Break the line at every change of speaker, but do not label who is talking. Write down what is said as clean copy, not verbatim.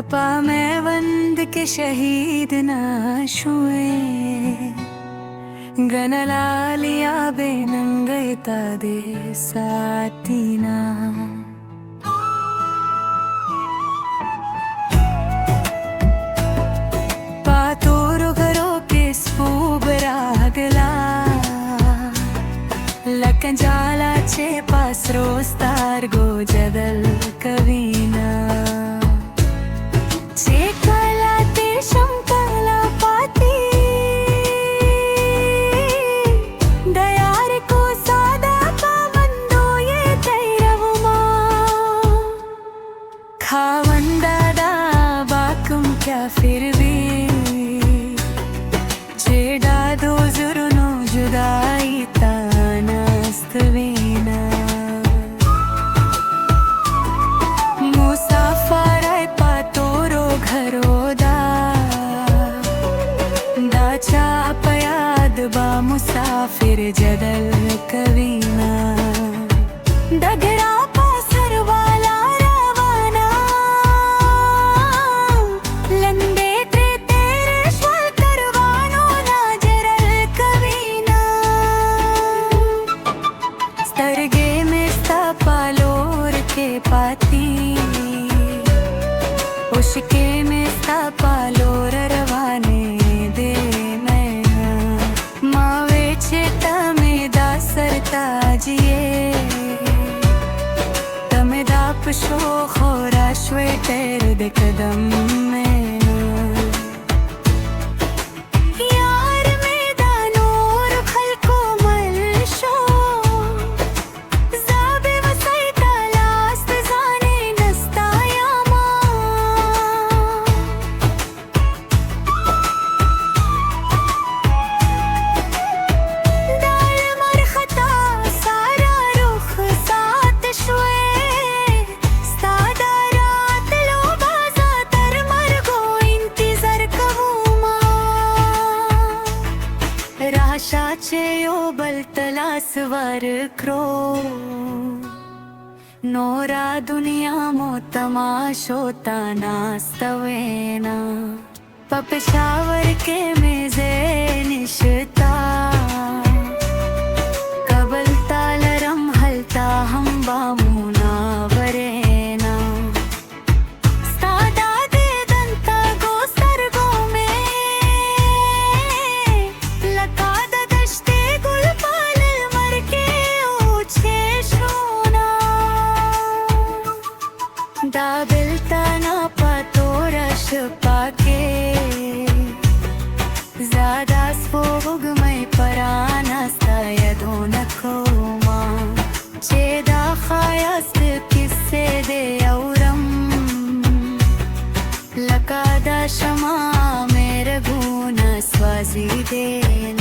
पा मैं वंद के शहीद ना शुए गनलालिया बेनंगयता दे सातीना पातोरो घरो के स्पूबरागला लकंजाला चे पास रोस्तार गो जदल कवीना चेकला ते शंकला पाती दयार को सादा का बंदो ये तैरवुमा खावंदादा बाकुम क्या फिर भी जेडा दो जुर्नो जुदाई तानास्तवीना मुसाफराय पातोरो घरोदा दाचा पयाद बा मुसाफिर जदल कवीना डगरा पासर वाला रवाना लंदे ते तेरे श्वल करवानो ना जरल कवीना स्तरगे में पालोर के पाती उशके में पालोर रवाने दे मैना मावे चेता में दासरता जिए तमे दाप शो खोरा श्वेटर दे कदम में यार में दानोर खलको मलशो जाबे वसाई तालास्त जाने नस्ताया दाल मरखता सारा रुख सात शुए सादारात लो बाजा तर मरगो इंतजार कहूमा राशाचे ओ बलतलास वर क्रो नोरा दुनिया मो तमाशोता नास्तवेना पपेशावर के मेजे निशता कबल तालरम हलता हम बामुना वरेना सादा दे दंता गो सरगो में लकाद दश्ते गुलपाल मर के ऊँचे शोना दाबिलता ना पातोरश पाके ज्यादा स्फोग में पराना सायदो नकोमा चेदा खायस्त किस्से दे औरम लकादा शमा मेरे गुना स्वाजी देना